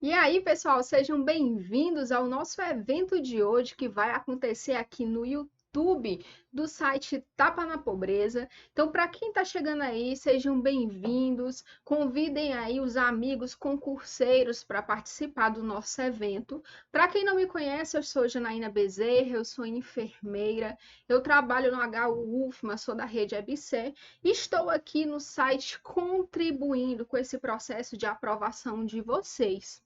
E aí, pessoal, sejam bem-vindos ao nosso evento de hoje que vai acontecer aqui no YouTube do site Tapa na Pobreza. Então, para quem está chegando aí, sejam bem-vindos. Convidem aí os amigos concurseiros para participar do nosso evento. Para quem não me conhece, eu sou Janaína Bezerra, eu sou enfermeira, eu trabalho no HU-UFMA, sou da rede EBC. Estou aqui no site contribuindo com esse processo de aprovação de vocês.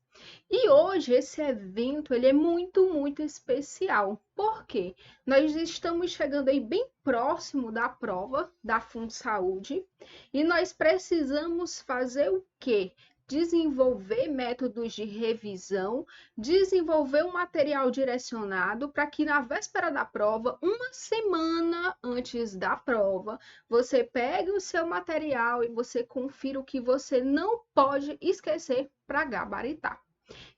E hoje esse evento ele é muito especial. Por quê? Nós estamos chegando aí bem próximo da prova da Funsaúde e nós precisamos fazer o quê? Desenvolver métodos de revisão, desenvolver um material direcionado para que na véspera da prova, uma semana antes da prova, você pegue o seu material e você confira o que você não pode esquecer para gabaritar.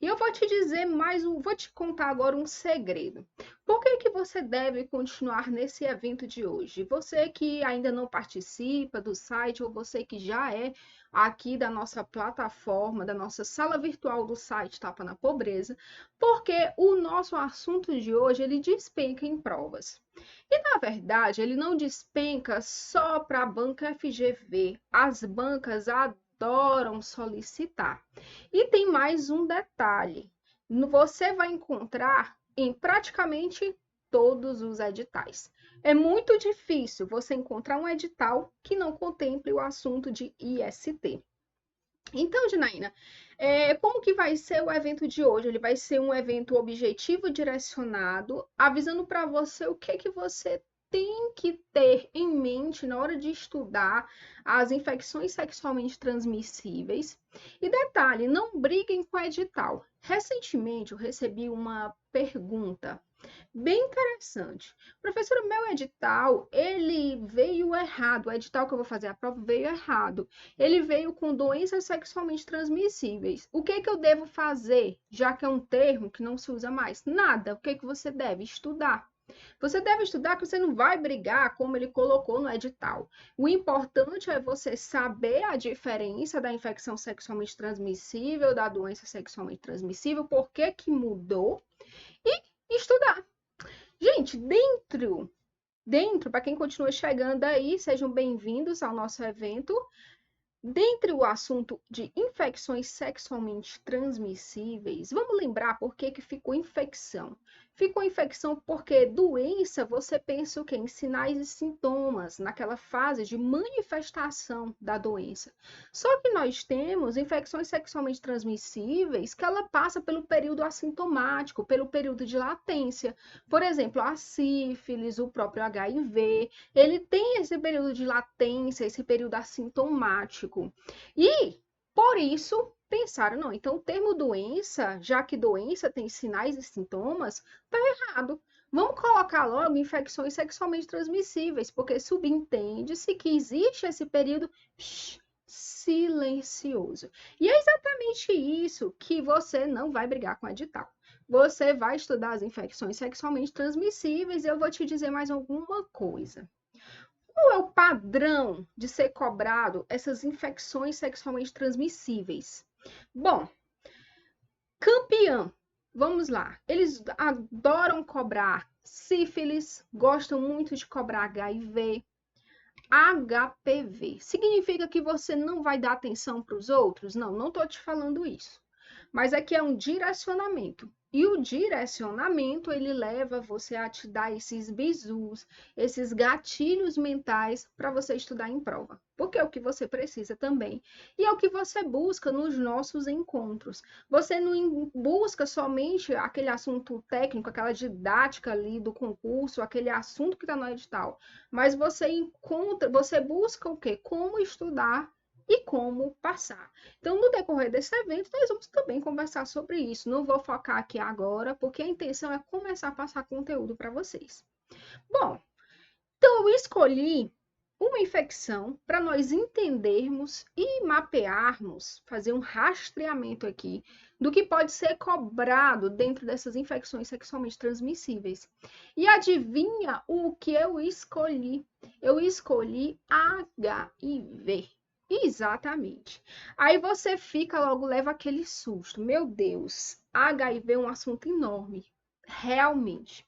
E eu vou te dizer vou te contar agora um segredo. Por que que você deve continuar nesse evento de hoje? Você que ainda não participa do site ou você que já é aqui da nossa plataforma, da nossa sala virtual do site Tapa na Pobreza, porque o nosso assunto de hoje ele despenca em provas. E na verdade, ele não despenca só para a banca FGV. As bancas adoram solicitar. E tem mais um detalhe: você vai encontrar em praticamente todos os editais. É muito difícil você encontrar um edital que não contemple o assunto de IST. Então, Janaína, como que vai ser o evento de hoje? Ele vai ser um evento objetivo direcionado, avisando para você o que que você tem que ter em mente na hora de estudar as infecções sexualmente transmissíveis. E detalhe, não briguem com o edital. Recentemente eu recebi uma pergunta bem interessante. Professora, o meu edital, ele veio errado. O edital que eu vou fazer a prova veio errado. Ele veio com doenças sexualmente transmissíveis. O que que eu devo fazer, já que é um termo que não se usa mais? Nada. O que que você deve estudar? Você deve estudar que você não vai brigar como ele colocou no edital. O importante é você saber a diferença da infecção sexualmente transmissível, da doença sexualmente transmissível, por que que mudou e estudar. Gente, para quem continua chegando aí, sejam bem-vindos ao nosso evento. Dentre o assunto de infecções sexualmente transmissíveis, vamos lembrar por que que ficou infecção. Ficou infecção porque doença, você pensa o quê? Em sinais e sintomas, naquela fase de manifestação da doença. Só que nós temos infecções sexualmente transmissíveis que ela passa pelo período assintomático, pelo período de latência. Por exemplo, a sífilis, o próprio HIV, ele tem esse período de latência, esse período assintomático. E, por isso, pensaram, não, então o termo doença, já que doença tem sinais e sintomas, tá errado. Vamos colocar logo infecções sexualmente transmissíveis, porque subentende-se que existe esse período silencioso. E é exatamente isso que você não vai brigar com o edital. Você vai estudar as infecções sexualmente transmissíveis e eu vou te dizer mais alguma coisa. Qual é o padrão de ser cobrado essas infecções sexualmente transmissíveis? Bom, campeão, vamos lá. Eles adoram cobrar sífilis, gostam muito de cobrar HIV, HPV. Significa que você não vai dar atenção para os outros? Não, não estou te falando isso. Mas aqui é um direcionamento. E o direcionamento, ele leva você a te dar esses bizus, esses gatilhos mentais para você estudar em prova. Porque é o que você precisa também. E é o que você busca nos nossos encontros. Você não busca somente aquele assunto técnico, aquela didática ali do concurso, aquele assunto que está no edital. Mas você busca o quê? Como estudar e como passar. Então, no decorrer desse evento, nós vamos também conversar sobre isso. Não vou focar aqui agora, porque a intenção é começar a passar conteúdo para vocês. Bom, então eu escolhi uma infecção para nós entendermos e mapearmos, fazer um rastreamento aqui do que pode ser cobrado dentro dessas infecções sexualmente transmissíveis. E adivinha o que eu escolhi? Eu escolhi HIV. Exatamente. Aí você fica logo, leva aquele susto. Meu Deus, HIV é um assunto enorme, realmente.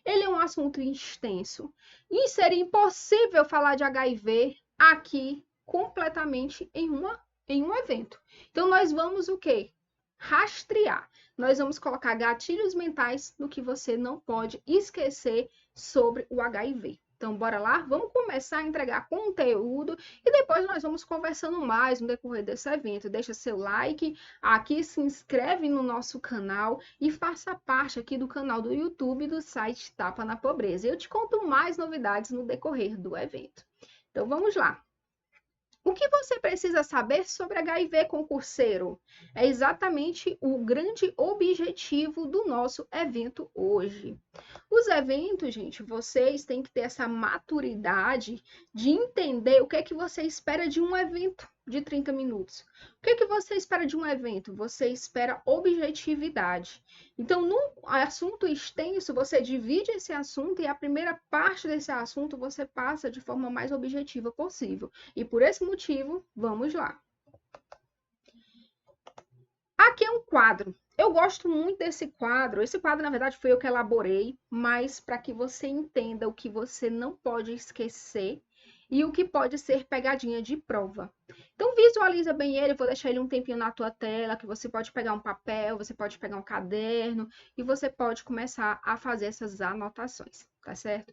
Ele é um assunto extenso e seria impossível falar de HIV aqui completamente em um evento. Então nós vamos o quê? Rastrear. Nós vamos colocar gatilhos mentais no que você não pode esquecer sobre o HIV. Então, bora lá? Vamos começar a entregar conteúdo e depois nós vamos conversando mais no decorrer desse evento. Deixa seu like aqui, se inscreve no nosso canal e faça parte aqui do canal do YouTube do site Tapa na Pobreza. Eu te conto mais novidades no decorrer do evento. Então, vamos lá. O que você precisa saber sobre HIV, concurseiro? É exatamente o grande objetivo do nosso evento hoje. Os eventos, gente, vocês têm que ter essa maturidade de entender o que é que você espera de um evento de 30 minutos. O que é que você espera de um evento? Você espera objetividade. Então, num assunto extenso, você divide esse assunto e a primeira parte desse assunto você passa de forma mais objetiva possível. E por esse motivo, vamos lá. Aqui é um quadro. Eu gosto muito desse quadro. Esse quadro, na verdade, foi eu que elaborei, mas para que você entenda o que você não pode esquecer e o que pode ser pegadinha de prova. Então, visualiza bem ele. Eu vou deixar ele um tempinho na tua tela, que você pode pegar um papel, você pode pegar um caderno e você pode começar a fazer essas anotações, tá certo?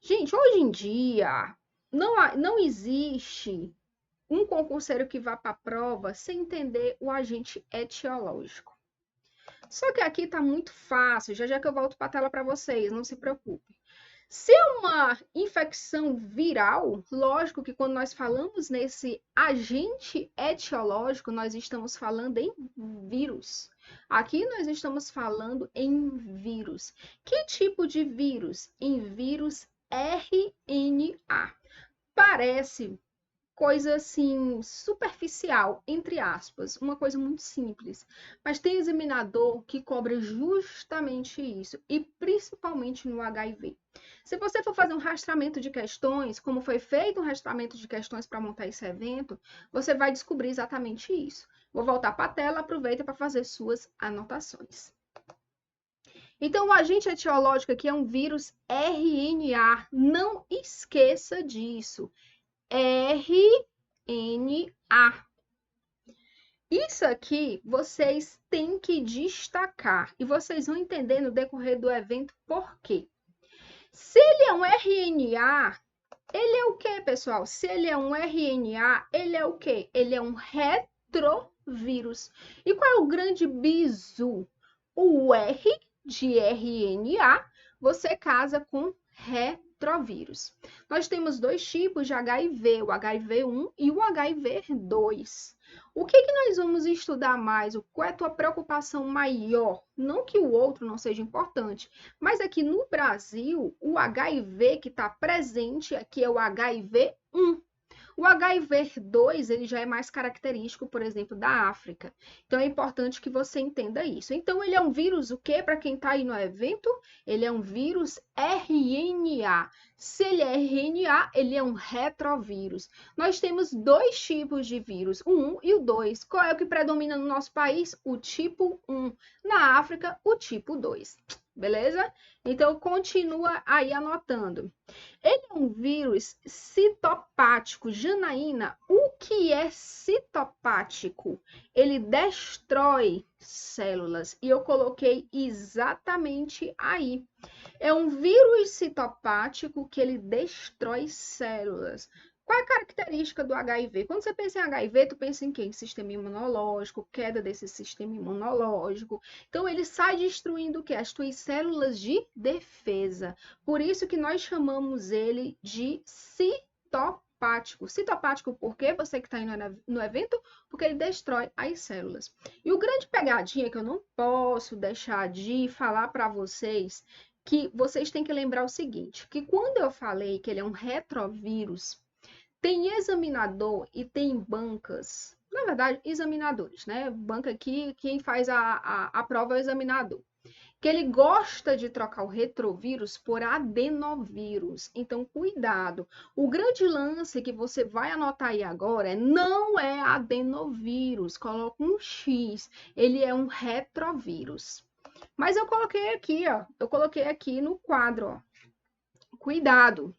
Gente, hoje em dia, não existe um concurseiro que vá para a prova sem entender o agente etiológico. Só que aqui está muito fácil, já que eu volto para a tela para vocês, não se preocupe. Se é uma infecção viral, lógico que quando nós falamos nesse agente etiológico, nós estamos falando em vírus. Aqui nós estamos falando em vírus. Que tipo de vírus? Em vírus RNA. Parece coisa assim superficial, entre aspas, uma coisa muito simples. Mas tem examinador que cobra justamente isso, e principalmente no HIV. Se você for fazer um rastreamento de questões, como foi feito um rastreamento de questões para montar esse evento, você vai descobrir exatamente isso. Vou voltar para a tela, aproveita para fazer suas anotações. Então, o agente etiológico aqui é um vírus RNA. Não esqueça disso. RNA. Isso aqui vocês têm que destacar e vocês vão entender no decorrer do evento por quê. Se ele é um RNA, ele é o quê, pessoal? Se ele é um RNA, ele é o quê? Ele é um retrovírus. E qual é o grande bizu? O R de RNA, você casa com retrovírus. Nós temos dois tipos de HIV, o HIV1 e o HIV2. O que nós vamos estudar mais? Qual é a tua preocupação maior? Não que o outro não seja importante, mas aqui no Brasil, o HIV que está presente aqui é o HIV1. O HIV2, ele já é mais característico, por exemplo, da África. Então, é importante que você entenda isso. Então, ele é um vírus o quê? Para quem está aí no evento, ele é um vírus RNA. Se ele é RNA, ele é um retrovírus. Nós temos dois tipos de vírus, o 1 e o 2. Qual é o que predomina no nosso país? O tipo 1. Na África, o tipo 2. Beleza? Então, continua aí anotando. Ele é um vírus citopático. Janaína, o que é citopático? Ele destrói células. E eu coloquei exatamente aí. É um vírus citopático que ele destrói células. Qual é a característica do HIV? Quando você pensa em HIV, tu pensa em quê? Em sistema imunológico, queda desse sistema imunológico. Então, ele sai destruindo o quê? As tuas células de defesa. Por isso que nós chamamos ele de citopático. Citopático por quê? Você que está indo no evento? Porque ele destrói as células. E o grande pegadinha que eu não posso deixar de falar para vocês, que vocês têm que lembrar o seguinte, que quando eu falei que ele é um retrovírus, tem examinador e tem bancas, na verdade, examinadores, né? Banca aqui, quem faz a prova é o examinador. que ele gosta de trocar o retrovírus por adenovírus. Então, cuidado. O grande lance que você vai anotar aí agora não é adenovírus, coloca um X, ele é um retrovírus. Mas eu coloquei aqui, ó, eu coloquei aqui no quadro, ó. Cuidado.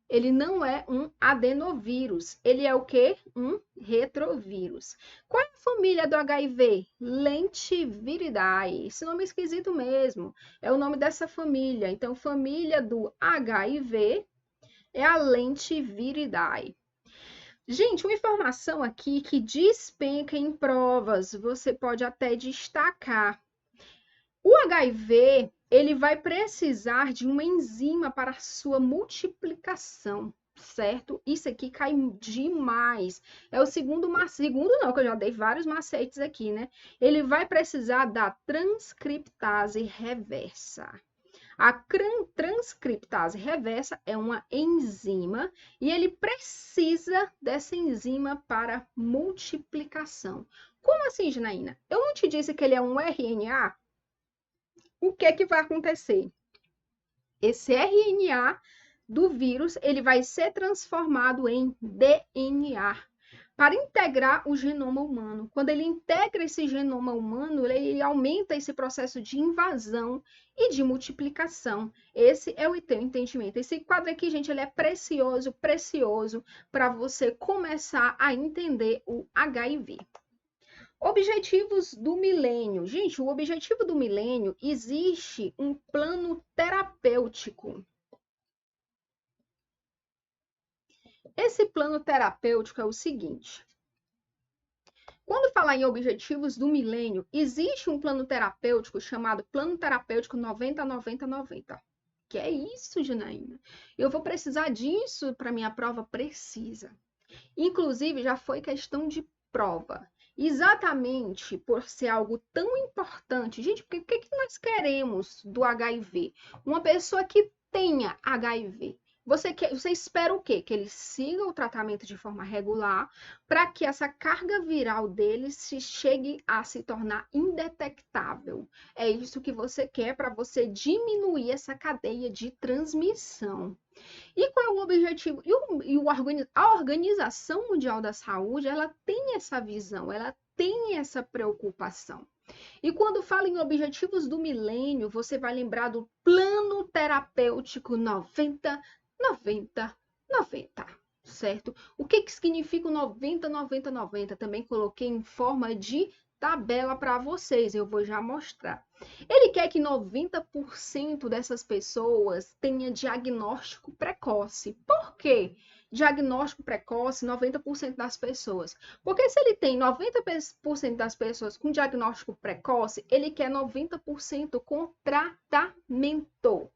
Ele não é um adenovírus. Ele é o quê? Um retrovírus. Qual é a família do HIV? Lentiviridae. Esse nome é esquisito mesmo. É o nome dessa família. Então, família do HIV é a Lentiviridae. Gente, uma informação aqui que despenca em provas. Você pode até destacar. O HIV, ele vai precisar de uma enzima para a sua multiplicação, certo? Isso aqui cai demais. É o segundo não, que eu já dei vários macetes aqui, né? Ele vai precisar da transcriptase reversa. A transcriptase reversa é uma enzima e ele precisa dessa enzima para multiplicação. Como assim, Janaína? Eu não te disse que ele é um RNA? O que é que vai acontecer? Esse RNA do vírus, ele vai ser transformado em DNA para integrar o genoma humano. Quando ele integra esse genoma humano, ele aumenta esse processo de invasão e de multiplicação. Esse é o teu entendimento. Esse quadro aqui, gente, ele é precioso, precioso para você começar a entender o HIV. Objetivos do milênio. Gente, o objetivo do milênio existe um plano terapêutico. Esse plano terapêutico é o seguinte. Quando falar em objetivos do milênio, existe um plano terapêutico chamado Plano Terapêutico 90-90-90. Que é isso, Janaína? Eu vou precisar disso para minha prova? Precisa. Inclusive, já foi questão de prova. Exatamente por ser algo tão importante. Gente, porque o que nós queremos do HIV? Uma pessoa que tenha HIV. Você espera o quê? Que ele siga o tratamento de forma regular para que essa carga viral dele chegue a se tornar indetectável. É isso que você quer para você diminuir essa cadeia de transmissão. E qual é o objetivo? A Organização Mundial da Saúde, ela tem essa visão, ela tem essa preocupação. E quando fala em objetivos do milênio, você vai lembrar do plano terapêutico 90, 90, 90, certo? O que significa o 90, 90, 90? Também coloquei em forma de tabela para vocês, eu vou já mostrar. Ele quer que 90% dessas pessoas tenha diagnóstico precoce. Por quê? Diagnóstico precoce, 90% das pessoas. Porque se ele tem 90% das pessoas com diagnóstico precoce, ele quer 90% com tratamento.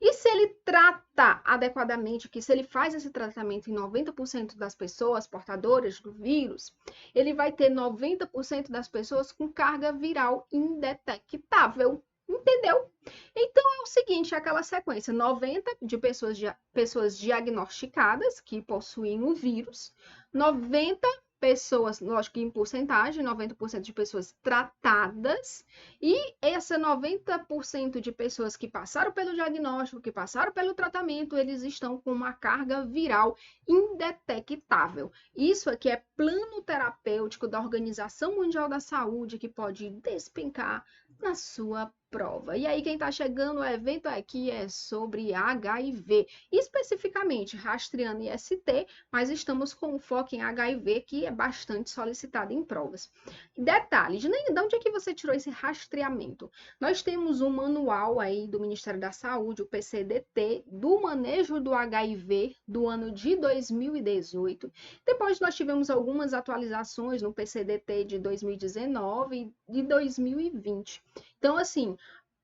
E se ele trata adequadamente, que se ele faz esse tratamento em 90% das pessoas portadoras do vírus, ele vai ter 90% das pessoas com carga viral indetectável. Entendeu? Então é o seguinte, é aquela sequência, 90 de pessoas diagnosticadas que possuem o vírus, 90 pessoas, lógico que em porcentagem, 90% de pessoas tratadas, e essa 90% de pessoas que passaram pelo diagnóstico, que passaram pelo tratamento, eles estão com uma carga viral indetectável. Isso aqui é plano terapêutico da Organização Mundial da Saúde que pode despencar na sua prova. E aí, quem está chegando, o evento aqui é sobre HIV, especificamente rastreando IST, mas estamos com foco em HIV, que é bastante solicitado em provas. Detalhe, de onde é que você tirou esse rastreamento? Nós temos um manual aí do Ministério da Saúde, o PCDT, do manejo do HIV do ano de 2018. Depois nós tivemos algumas atualizações no PCDT de 2019 e de 2020. Então, assim,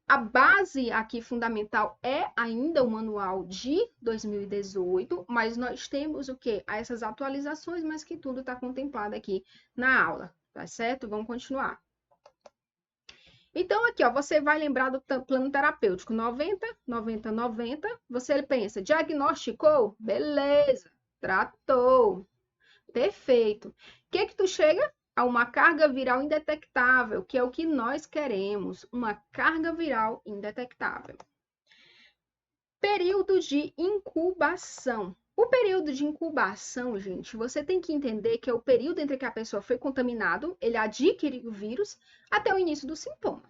a base aqui fundamental é ainda o manual de 2018, mas nós temos o quê? Essas atualizações, mas que tudo está contemplado aqui na aula, tá certo? Vamos continuar. Então, aqui, ó, você vai lembrar do plano terapêutico 90, 90, 90. Você pensa, diagnosticou? Beleza, tratou. Perfeito. O que que tu chega? a uma carga viral indetectável, que é o que nós queremos, uma carga viral indetectável. Período de incubação. O período de incubação, gente, você tem que entender que é o período entre que a pessoa foi contaminado, ele adquiriu o vírus, até o início do sintoma.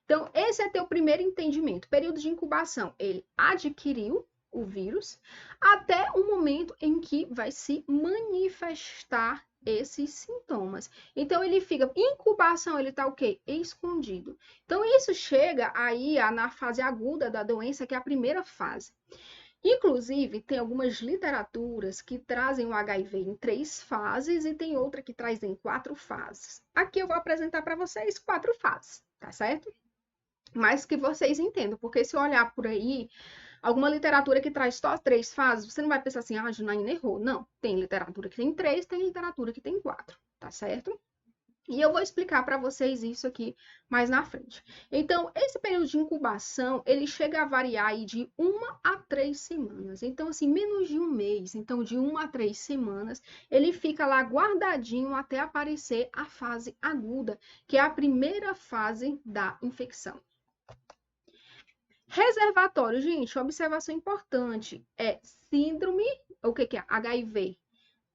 Então, esse é teu primeiro entendimento. Período de incubação, ele adquiriu o vírus até o momento em que vai se manifestar esses sintomas. Então, ele fica, incubação, ele tá o quê? Escondido. Então, isso chega aí na fase aguda da doença, que é a primeira fase. Inclusive, tem algumas literaturas que trazem o HIV em 3 fases e tem outra que traz em 4 fases. Aqui eu vou apresentar para vocês 4 fases, tá certo? Mas que vocês entendam, porque se olhar por aí, alguma literatura que traz só 3 fases, você não vai pensar assim, Janaína errou. Não, tem literatura que tem 3, tem literatura que tem 4, tá certo? E eu vou explicar para vocês isso aqui mais na frente. Então, esse período de incubação, ele chega a variar aí de 1 a 3 semanas. Então, assim, menos de um mês. Então, de 1 a 3 semanas, ele fica lá guardadinho até aparecer a fase aguda, que é a primeira fase da infecção. Reservatório, gente, observação importante, é síndrome, o que é? HIV.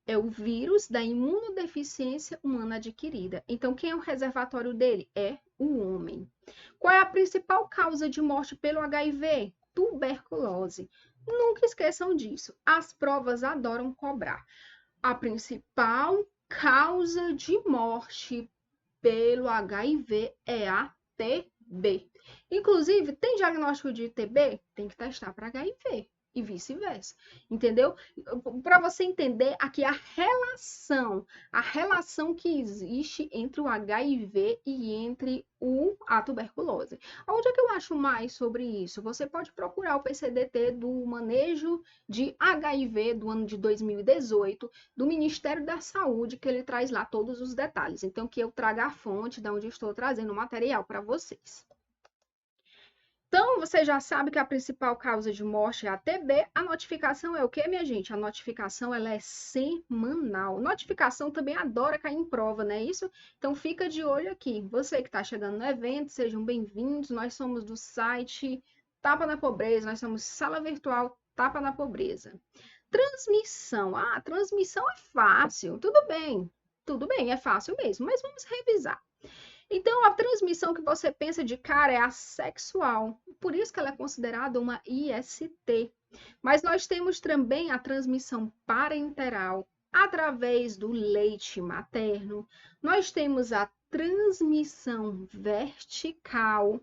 É o vírus da imunodeficiência humana adquirida. Então, quem é o reservatório dele? É o homem. Qual é a principal causa de morte pelo HIV? Tuberculose. Nunca esqueçam disso. As provas adoram cobrar. A principal causa de morte pelo HIV é a TB. Inclusive, tem diagnóstico de TB? Tem que testar para HIV e vice-versa, entendeu? Para você entender aqui a relação que existe entre o HIV e entre a tuberculose. Onde é que eu acho mais sobre isso? Você pode procurar o PCDT do manejo de HIV do ano de 2018, do Ministério da Saúde, que ele traz lá todos os detalhes. Então, que eu traga a fonte de onde eu estou trazendo o material para vocês. Então, você já sabe que a principal causa de morte é a TB. A notificação é o quê, minha gente? A notificação, ela é semanal. Notificação também adora cair em prova, não é isso? Então, fica de olho aqui. Você que está chegando no evento, sejam bem-vindos. Nós somos do site Tapa na Pobreza, nós somos sala virtual Tapa na Pobreza. Transmissão. Transmissão é fácil. Tudo bem, é fácil mesmo, mas vamos revisar. Então, a transmissão que você pensa de cara é a sexual, por isso que ela é considerada uma IST. Mas nós temos também a transmissão parenteral através do leite materno, nós temos a transmissão vertical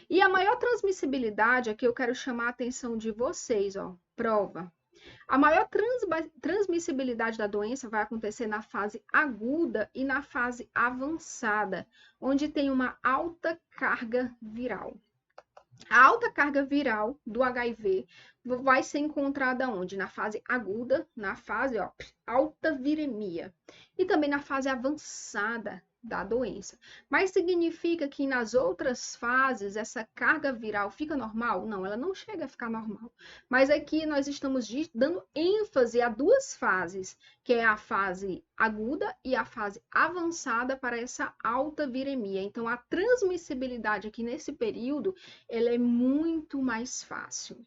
e a maior transmissibilidade, aqui eu quero chamar a atenção de vocês, prova. A maior transmissibilidade da doença vai acontecer na fase aguda e na fase avançada, onde tem uma alta carga viral. A alta carga viral do HIV vai ser encontrada onde? Na fase aguda, na fase alta viremia e também na fase avançada da doença. Mas significa que nas outras fases essa carga viral fica normal? Não, ela não chega a ficar normal. Mas aqui nós estamos dando ênfase a 2 fases, que é a fase aguda e a fase avançada para essa alta viremia. Então a transmissibilidade aqui nesse período, ela é muito mais fácil.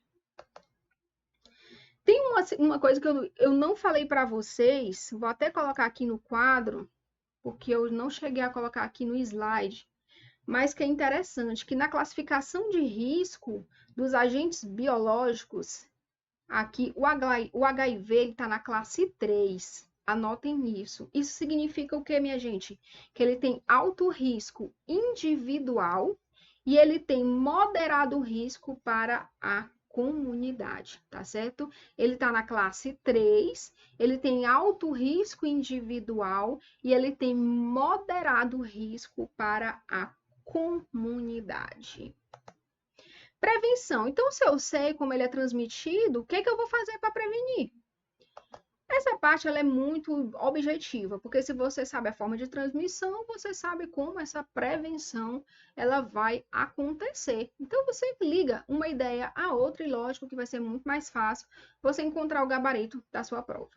Tem uma coisa que eu não falei para vocês, vou até colocar aqui no quadro, porque eu não cheguei a colocar aqui no slide, mas que é interessante, que na classificação de risco dos agentes biológicos, aqui o HIV está na classe 3, anotem isso. Isso significa o que, minha gente? Que ele tem alto risco individual e ele tem moderado risco para a comunidade, tá certo? Ele está na classe 3, ele tem alto risco individual e ele tem moderado risco para a comunidade. Prevenção. Então, se eu sei como ele é transmitido, o que eu vou fazer para prevenir? Essa parte ela é muito objetiva, porque se você sabe a forma de transmissão, você sabe como essa prevenção ela vai acontecer. Então você liga uma ideia à outra e lógico que vai ser muito mais fácil você encontrar o gabarito da sua prova.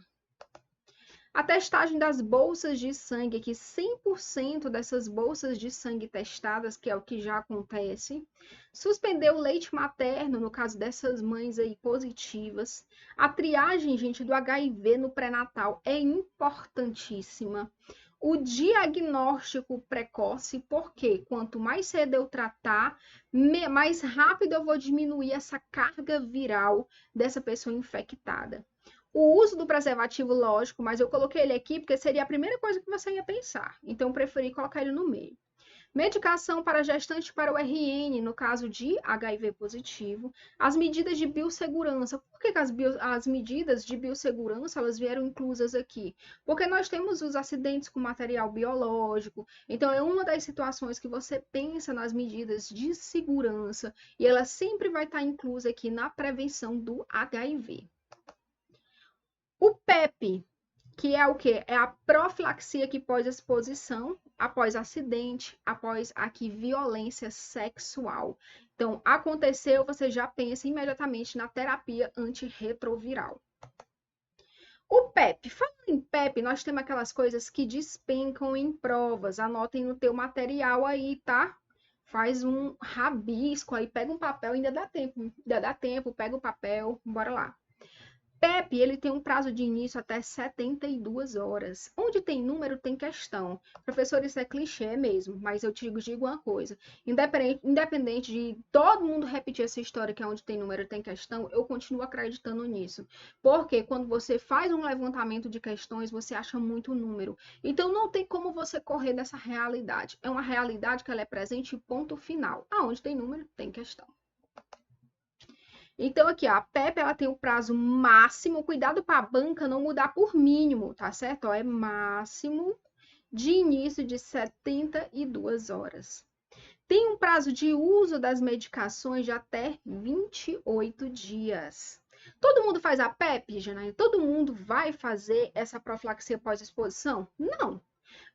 A testagem das bolsas de sangue, que 100% dessas bolsas de sangue testadas, que é o que já acontece. Suspender o leite materno, no caso dessas mães aí positivas. A triagem, gente, do HIV no pré-natal é importantíssima. O diagnóstico precoce, porque quanto mais cedo eu tratar, mais rápido eu vou diminuir essa carga viral dessa pessoa infectada. O uso do preservativo, lógico, mas eu coloquei ele aqui porque seria a primeira coisa que você ia pensar. Então, eu preferi colocar ele no meio. Medicação para gestante para o RN, no caso de HIV positivo. As medidas de biossegurança. Por que as medidas de biossegurança elas vieram inclusas aqui? Porque nós temos os acidentes com material biológico. Então, é uma das situações que você pensa nas medidas de segurança e ela sempre vai estar inclusa aqui na prevenção do HIV. O PEP, que é o quê? É a profilaxia que pós-exposição, após acidente, após aqui violência sexual. Então, aconteceu, você já pensa imediatamente na terapia antirretroviral. O PEP, falando em PEP, nós temos aquelas coisas que despencam em provas. Anotem no teu material aí, tá? Faz um rabisco aí, pega um papel, ainda dá tempo, pega o papel, bora lá. PEP, ele tem um prazo de início até 72 horas. Onde tem número, tem questão. Professor, isso é clichê mesmo, mas eu te digo uma coisa. Independente de todo mundo repetir essa história que é onde tem número, tem questão, eu continuo acreditando nisso. Porque quando você faz um levantamento de questões, você acha muito número. Então, não tem como você correr dessa realidade. É uma realidade que ela é presente, ponto final. Aonde tem número, tem questão. Então, aqui, ó, a PEP, ela tem o prazo máximo, cuidado para a banca não mudar por mínimo, tá certo? Ó, é máximo de início de 72 horas. Tem um prazo de uso das medicações de até 28 dias. Todo mundo faz a PEP, Janaína? Todo mundo vai fazer essa profilaxia pós-exposição? Não.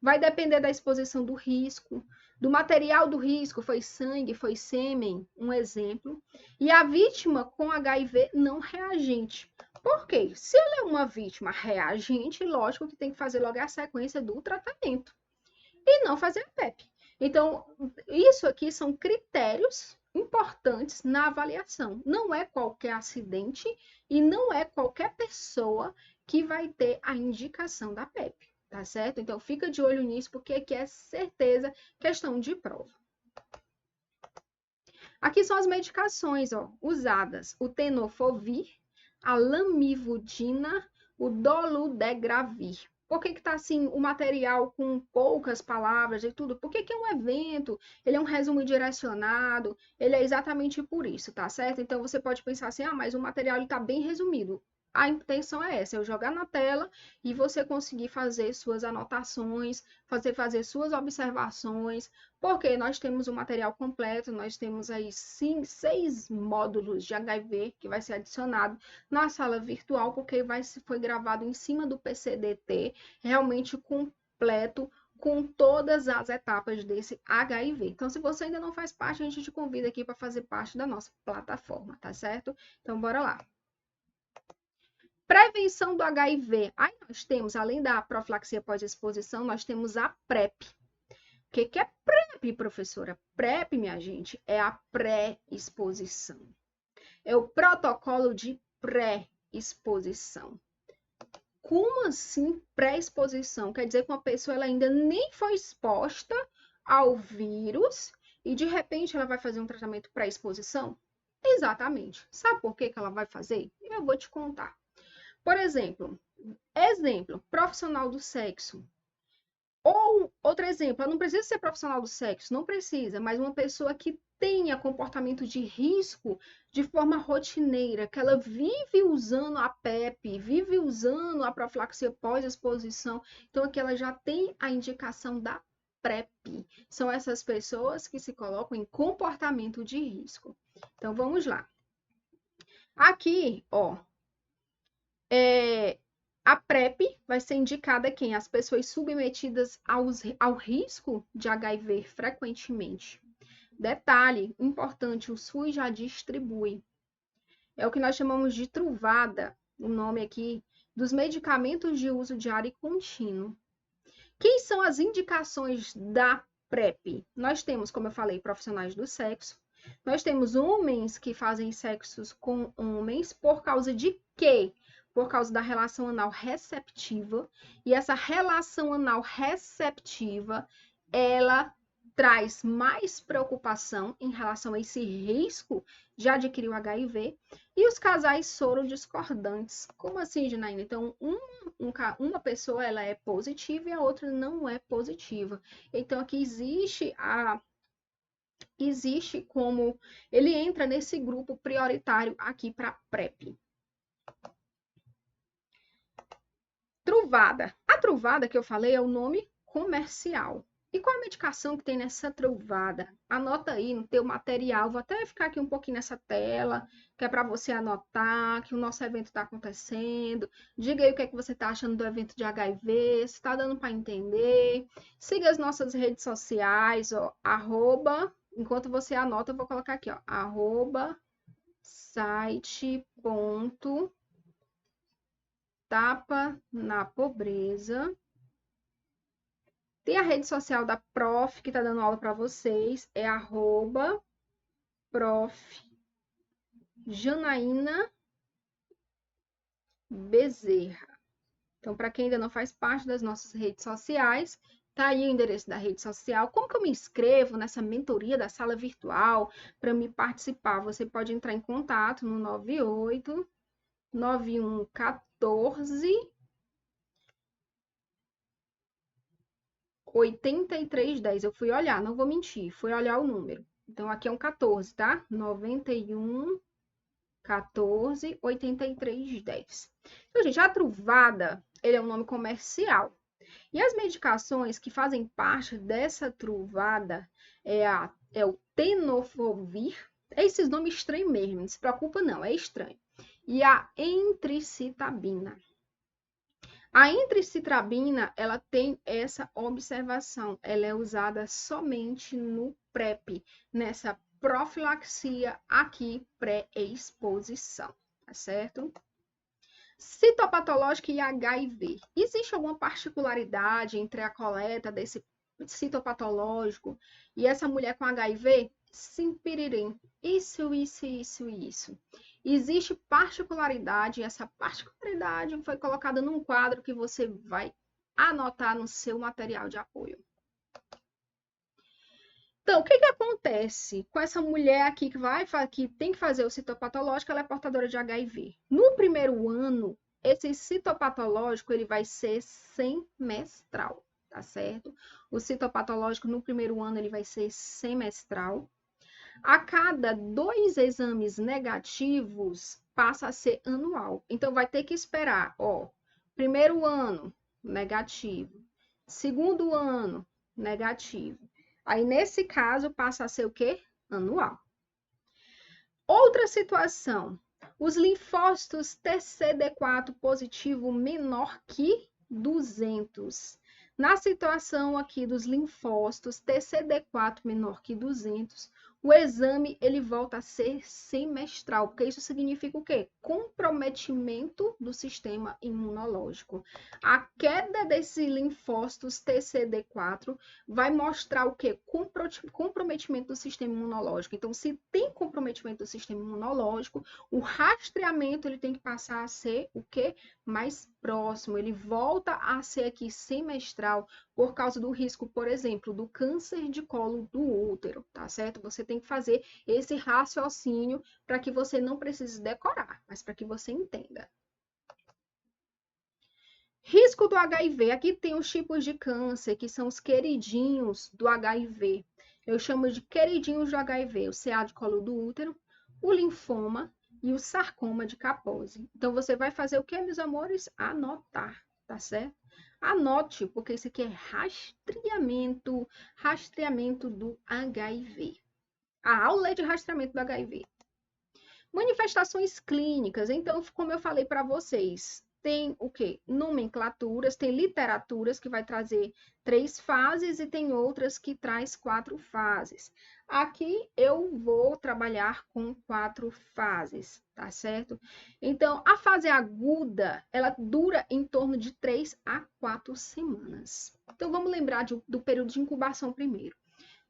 Vai depender da exposição do risco, do material do risco, foi sangue, foi sêmen, um exemplo. E a vítima com HIV não reagente. Por quê? Se ela é uma vítima reagente, lógico que tem que fazer logo a sequência do tratamento e não fazer a PEP. Então, isso aqui são critérios importantes na avaliação. Não é qualquer acidente e não é qualquer pessoa que vai ter a indicação da PEP, tá certo? Então, fica de olho nisso, porque aqui é certeza questão de prova. Aqui são as medicações, ó, usadas. O tenofovir, a lamivudina, o dolutegravir. Por que tá assim o material com poucas palavras e tudo? Porque que é um evento, ele é um resumo direcionado, ele é exatamente por isso, tá certo? Então você pode pensar assim, ah, mas o material está bem resumido. A intenção é essa, eu jogar na tela e você conseguir fazer suas anotações, fazer suas observações, porque nós temos o material completo, nós temos aí 6 módulos de HIV que vai ser adicionado na sala virtual, porque foi gravado em cima do PCDT, realmente completo, com todas as etapas desse HIV. Então, se você ainda não faz parte, a gente te convida aqui para fazer parte da nossa plataforma, tá certo? Então, bora lá. Prevenção do HIV. Aí nós temos, além da profilaxia pós-exposição, nós temos a PrEP. O que é PrEP, professora? PrEP, minha gente, é a pré-exposição. É o protocolo de pré-exposição. Como assim pré-exposição? Quer dizer que uma pessoa ela ainda nem foi exposta ao vírus e de repente ela vai fazer um tratamento pré-exposição? Exatamente. Sabe por que ela vai fazer? Eu vou te contar. Por exemplo, profissional do sexo. Ou outro exemplo, ela não precisa ser profissional do sexo, não precisa, mas uma pessoa que tenha comportamento de risco de forma rotineira, que ela vive usando a PEP, vive usando a profilaxia pós-exposição, então aqui ela já tem a indicação da PrEP. São essas pessoas que se colocam em comportamento de risco. Então vamos lá. Aqui, ó, a PrEP vai ser indicada a quem? As pessoas submetidas ao risco de HIV frequentemente. Detalhe importante, o SUS já distribui. É o que nós chamamos de truvada, o nome aqui dos medicamentos de uso diário e contínuo. Quem são as indicações da PrEP? Nós temos, como eu falei, profissionais do sexo. Nós temos homens que fazem sexos com homens por causa de quê? Por causa da relação anal receptiva. E essa relação anal receptiva, ela traz mais preocupação em relação a esse risco de adquirir o HIV. E os casais sorodiscordantes. Como assim, Janaína? Então, uma pessoa ela é positiva e a outra não é positiva. Então, aqui existe como ele entra nesse grupo prioritário aqui para PrEP. Truvada. A truvada que eu falei é o nome comercial. E qual a medicação que tem nessa truvada? Anota aí no teu material. Vou até ficar aqui um pouquinho nessa tela, que é para você anotar que o nosso evento está acontecendo. Diga aí o que é que você está achando do evento de HIV, se está dando para entender. Siga as nossas redes sociais, ó, enquanto você anota, eu vou colocar aqui, ó, @site.tapa na pobreza. Tem a rede social da Prof, que está dando aula para vocês, é @Prof. Janaína Bezerra. Então, para quem ainda não faz parte das nossas redes sociais, tá aí o endereço da rede social. Como que eu me inscrevo nessa mentoria da sala virtual para me participar? Você pode entrar em contato no 98 9114 8310. Eu fui olhar, não vou mentir, fui olhar o número. Então, aqui é um 14, tá? 91 14 83 10. Então, gente, a Truvada, ele é um nome comercial. E as medicações que fazem parte dessa Truvada é o tenofovir. É esses nomes estranhos mesmo, não se preocupa não, é estranho. E a entricitabina. A entricitabina, ela tem essa observação, ela é usada somente no PrEP, nessa profilaxia aqui pré-exposição, tá certo? Citopatológica e HIV. Existe alguma particularidade entre a coleta desse citopatológico e essa mulher com HIV? Sim, piririm. Isso. Existe particularidade, e essa particularidade foi colocada num quadro que você vai anotar no seu material de apoio. Então, o que acontece com essa mulher aqui que tem que fazer o citopatológico? Ela é portadora de HIV. No primeiro ano, esse citopatológico ele vai ser semestral, tá certo? O citopatológico no primeiro ano ele vai ser semestral. A cada 2 exames negativos passa a ser anual. Então, vai ter que esperar, ó, primeiro ano, negativo. Segundo ano, negativo. Aí, nesse caso, passa a ser o quê? Anual. Outra situação, os linfócitos TCD4 positivo menor que 200. Na situação aqui dos linfócitos TCD4 menor que 200, o exame ele volta a ser semestral, porque isso significa o quê? Comprometimento do sistema imunológico. A queda desses linfócitos TCD4 vai mostrar o quê? Comprometimento do sistema imunológico. Então, se tem comprometimento do sistema imunológico, o rastreamento ele tem que passar a ser o quê? Mais próximo. Ele volta a ser aqui semestral por causa do risco, por exemplo, do câncer de colo do útero, tá certo? Você tem que fazer esse raciocínio para que você não precise decorar, mas para que você entenda. Risco do HIV. Aqui tem os tipos de câncer, que são os queridinhos do HIV. Eu chamo de queridinhos do HIV, o CA de colo do útero, o linfoma e o sarcoma de Kaposi. Então, você vai fazer o que, meus amores? Anotar, tá certo? Anote, porque isso aqui é rastreamento do HIV. A aula é de rastreamento do HIV. Manifestações clínicas. Então, como eu falei para vocês, tem o quê? Nomenclaturas, tem literaturas que vai trazer 3 fases e tem outras que traz 4 fases. Aqui eu vou trabalhar com 4 fases, tá certo? Então, a fase aguda, ela dura em torno de 3 a 4 semanas. Então, vamos lembrar do período de incubação primeiro.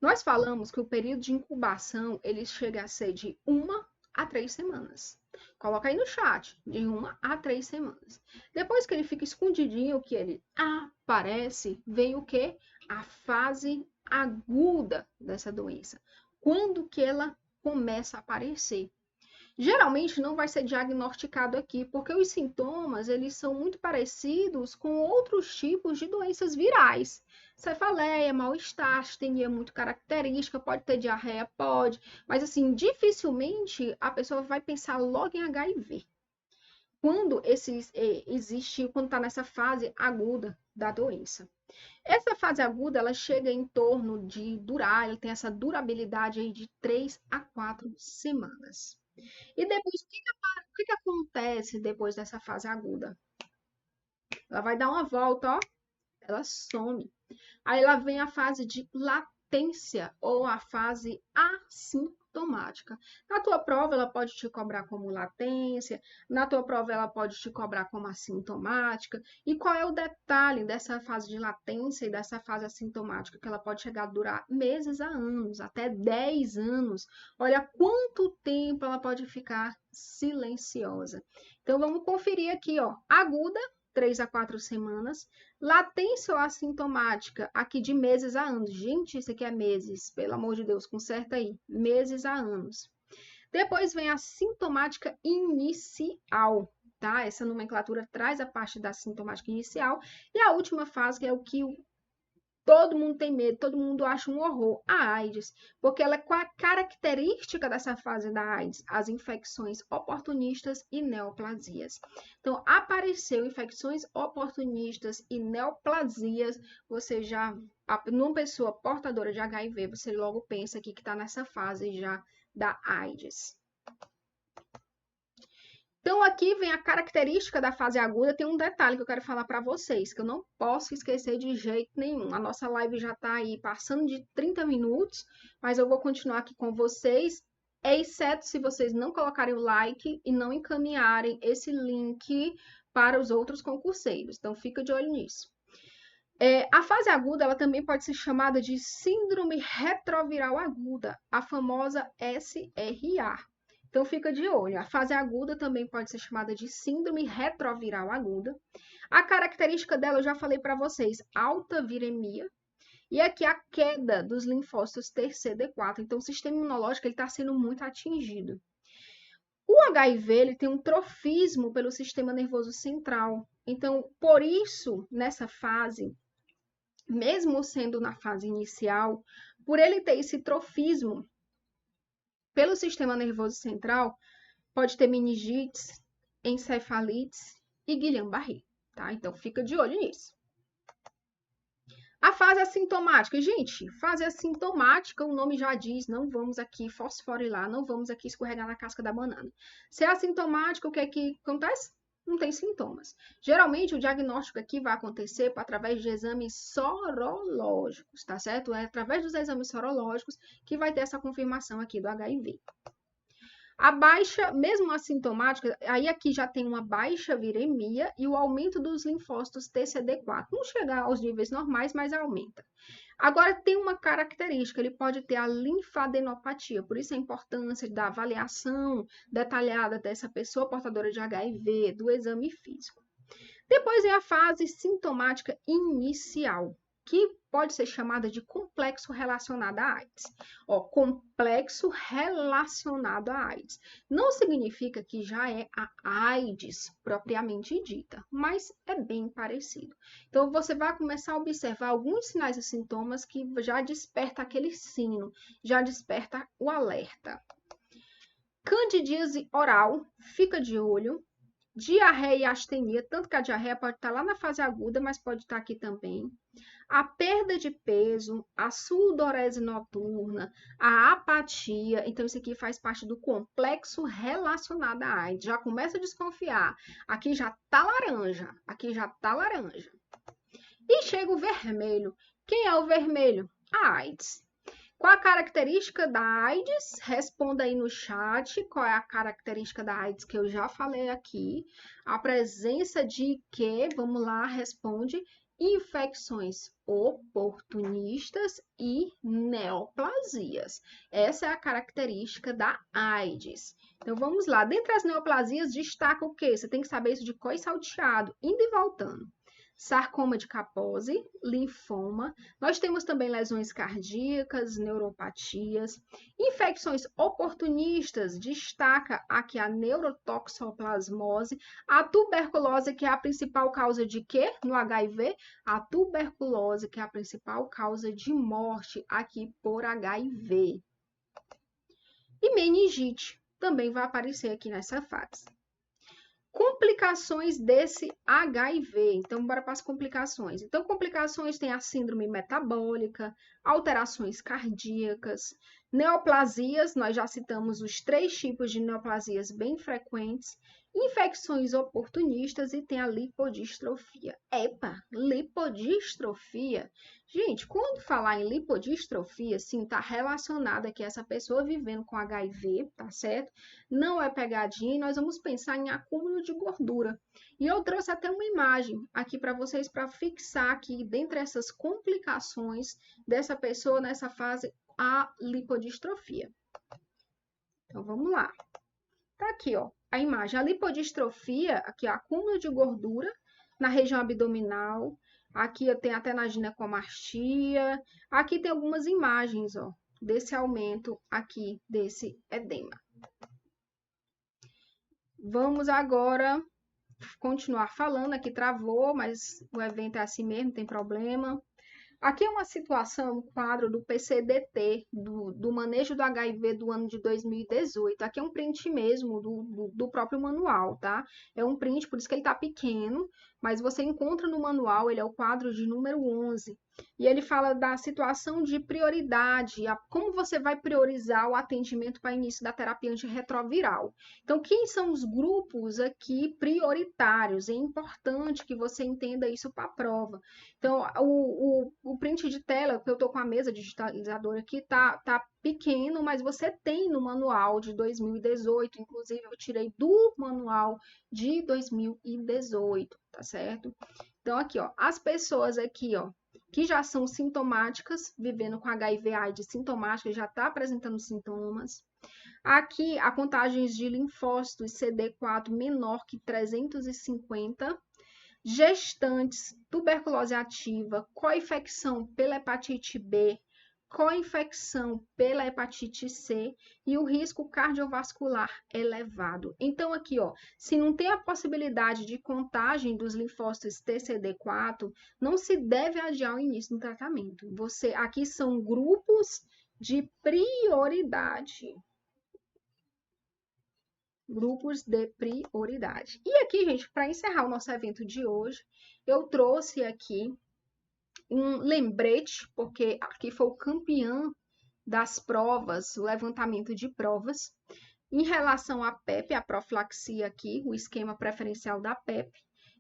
Nós falamos que o período de incubação, ele chega a ser de 1 a 3 semanas. Coloca aí no chat, de 1 a 3 semanas. Depois que ele fica escondidinho, que ele aparece, vem o quê? A fase aguda dessa doença. Quando que ela começa a aparecer? Geralmente não vai ser diagnosticado aqui, porque os sintomas, eles são muito parecidos com outros tipos de doenças virais. Cefaleia, mal-estar, astenia muito característica, pode ter diarreia, pode, mas assim, dificilmente a pessoa vai pensar logo em HIV. Quando quando está nessa fase aguda da doença. Essa fase aguda, ela chega em torno de durar, ela tem essa durabilidade aí de 3 a 4 semanas. E depois, o que acontece depois dessa fase aguda? Ela vai dar uma volta, ó, ela some. Aí ela vem a fase de latência ou a fase assintomática. Na tua prova, ela pode te cobrar como latência, na tua prova, ela pode te cobrar como assintomática. E qual é o detalhe dessa fase de latência e dessa fase assintomática? Que ela pode chegar a durar meses a anos, até 10 anos. Olha quanto tempo ela pode ficar silenciosa. Então, vamos conferir aqui, ó, aguda, 3 a 4 semanas. Latência ou assintomática, aqui de meses a anos. Gente, isso aqui é meses, pelo amor de Deus, conserta aí. Meses a anos. Depois vem a sintomática inicial, tá? Essa nomenclatura traz a parte da sintomática inicial. E a última fase, que é o que todo mundo tem medo, todo mundo acha um horror, a AIDS, porque ela é qual a característica dessa fase da AIDS? As infecções oportunistas e neoplasias. Então, apareceu infecções oportunistas e neoplasias, você já, numa pessoa portadora de HIV, você logo pensa aqui que está nessa fase já da AIDS. Então, aqui vem a característica da fase aguda. Tem um detalhe que eu quero falar para vocês, que eu não posso esquecer de jeito nenhum. A nossa live já está aí passando de 30 minutos, mas eu vou continuar aqui com vocês, exceto se vocês não colocarem o like e não encaminharem esse link para os outros concurseiros. Então, fica de olho nisso. A fase aguda, ela também pode ser chamada de síndrome retroviral aguda, a famosa SRA. Então, fica de olho. A fase aguda também pode ser chamada de síndrome retroviral aguda. A característica dela, eu já falei para vocês, alta viremia. E aqui a queda dos linfócitos TCD4. Então, o sistema imunológico está sendo muito atingido. O HIV ele tem um trofismo pelo sistema nervoso central. Então, por isso, nessa fase, mesmo sendo na fase inicial, por ele ter esse trofismo pelo sistema nervoso central, pode ter meningites, encefalites e Guillain-Barré, tá? Então, fica de olho nisso. A fase assintomática. Gente, fase assintomática, o nome já diz, não vamos aqui fosforilar, não vamos aqui escorregar na casca da banana. Se é assintomática, o que é que acontece? Não tem sintomas. Geralmente, o diagnóstico aqui vai acontecer através de exames sorológicos, tá certo? É através dos exames sorológicos que vai ter essa confirmação aqui do HIV. A baixa, mesmo assintomática, aí aqui já tem uma baixa viremia e o aumento dos linfócitos TCD4. Não chega aos níveis normais, mas aumenta. Agora, tem uma característica, ele pode ter a linfadenopatia, por isso a importância da avaliação detalhada dessa pessoa portadora de HIV, do exame físico. Depois é a fase sintomática inicial, que pode ser chamada de complexo relacionado à AIDS. Ó, complexo relacionado à AIDS. Não significa que já é a AIDS propriamente dita, mas é bem parecido. Então, você vai começar a observar alguns sinais e sintomas que já desperta aquele sino, já desperta o alerta. Candidíase oral, fica de olho. diarreia e astenia, tanto que a diarreia pode estar lá na fase aguda, mas pode estar aqui também. A perda de peso, a sudorese noturna, a apatia. Então, isso aqui faz parte do complexo relacionado à AIDS. Já começa a desconfiar. Aqui já tá laranja. Aqui já tá laranja. E chega o vermelho. Quem é o vermelho? A AIDS. Qual a característica da AIDS? Responda aí no chat qual é a característica da AIDS que eu já falei aqui. A presença de quê? Vamos lá, responde. Infecções oportunistas e neoplasias. Essa é a característica da AIDS. Então vamos lá. Dentre as neoplasias, destaca o quê? Você tem que saber isso de cor e salteado, indo e voltando. Sarcoma de Kaposi, linfoma. Nós temos também lesões cardíacas, neuropatias, infecções oportunistas, destaca aqui a neurotoxoplasmose, a tuberculose, que é a principal causa de quê? No HIV, a tuberculose, que é a principal causa de morte aqui por HIV. E meningite também vai aparecer aqui nessa fase. Complicações desse HIV. Então, bora para as complicações. Então, complicações tem a síndrome metabólica, alterações cardíacas, neoplasias, nós já citamos os 3 tipos de neoplasias bem frequentes, infecções oportunistas e tem a lipodistrofia. Epa, lipodistrofia. Gente, quando falar em lipodistrofia, sim, está relacionada que essa pessoa vivendo com HIV, tá certo? Não é pegadinha e nós vamos pensar em acúmulo de gordura. E eu trouxe até uma imagem aqui para vocês para fixar aqui, dentre essas complicações dessa pessoa nessa fase, a lipodistrofia. Então, vamos lá. Tá aqui, ó, a imagem. A lipodistrofia, aqui, ó, acúmulo de gordura na região abdominal. Aqui tem até na ginecomastia. Aqui tem algumas imagens, ó, desse aumento aqui, desse edema. Vamos agora continuar falando. Aqui travou, mas o evento é assim mesmo, não tem problema. Aqui é uma situação, um quadro do PCDT, do manejo do HIV do ano de 2018. Aqui é um print mesmo do próprio manual, tá? É um print, por isso que ele tá pequeno, mas você encontra no manual, ele é o quadro de número 11. E ele fala da situação de prioridade, como você vai priorizar o atendimento para início da terapia antirretroviral. Então, quem são os grupos aqui prioritários? É importante que você entenda isso para a prova. Então, o print de tela, que eu estou com a mesa digitalizadora aqui, tá pequeno, mas você tem no manual de 2018, inclusive eu tirei do manual de 2018, tá certo? Então, aqui, ó, as pessoas aqui, ó, que já são sintomáticas, vivendo com HIV/AIDS sintomáticas, já está apresentando sintomas. Aqui, a contagem de linfócitos CD4 menor que 350. Gestantes, tuberculose ativa, co-infecção pela hepatite B, co-infecção pela hepatite C e o risco cardiovascular elevado. Então, aqui, ó, se não tem a possibilidade de contagem dos linfócitos TCD4, não se deve adiar o início do tratamento. Aqui são grupos de prioridade. Grupos de prioridade. E aqui, gente, para encerrar o nosso evento de hoje, eu trouxe aqui um lembrete, porque aqui foi o campeão das provas, o levantamento de provas, em relação à PEP, a profilaxia aqui, o esquema preferencial da PEP,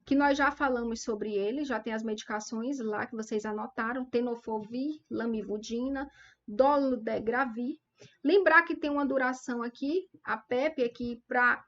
que nós já falamos sobre ele, já tem as medicações lá que vocês anotaram, tenofovir, lamivudina, dolutegravir. Lembrar que tem uma duração aqui, a PEP aqui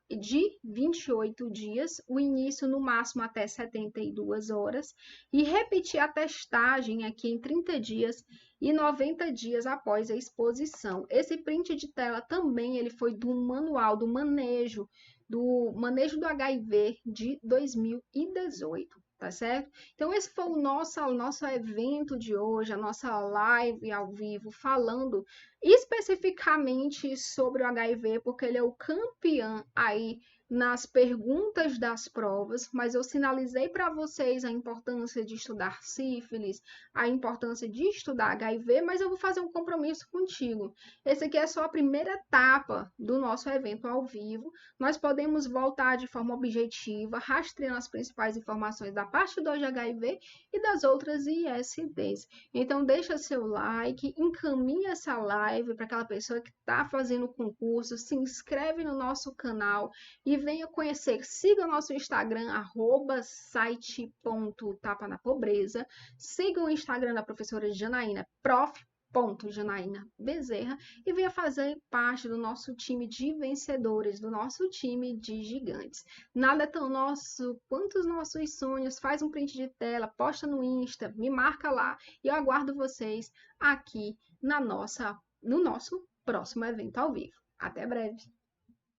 de 28 dias, o início no máximo até 72 horas, e repetir a testagem aqui em 30 dias e 90 dias após a exposição. Esse print de tela também ele foi do manual do manejo do HIV de 2018. Tá certo? Então, esse foi o nosso evento de hoje, a nossa live ao vivo, falando especificamente sobre o HIV, porque ele é o campeão aí nas perguntas das provas, mas eu sinalizei para vocês a importância de estudar sífilis, a importância de estudar HIV, mas eu vou fazer um compromisso contigo. Esse aqui é só a primeira etapa do nosso evento ao vivo. Nós podemos voltar de forma objetiva, rastreando as principais informações da parte 2 de HIV e das outras ISDs. Então, deixa seu like, encaminha essa live para aquela pessoa que está fazendo o concurso, se inscreve no nosso canal e venha conhecer. Siga o nosso Instagram, @site.tapanapobreza. Siga o Instagram da professora Janaína, Janaína Bezerra, e venha fazer parte do nosso time de vencedores, do nosso time de gigantes. Nada é tão nosso quanto os nossos sonhos. Faz um print de tela, posta no Insta, me marca lá e eu aguardo vocês aqui no nosso próximo evento ao vivo. Até breve!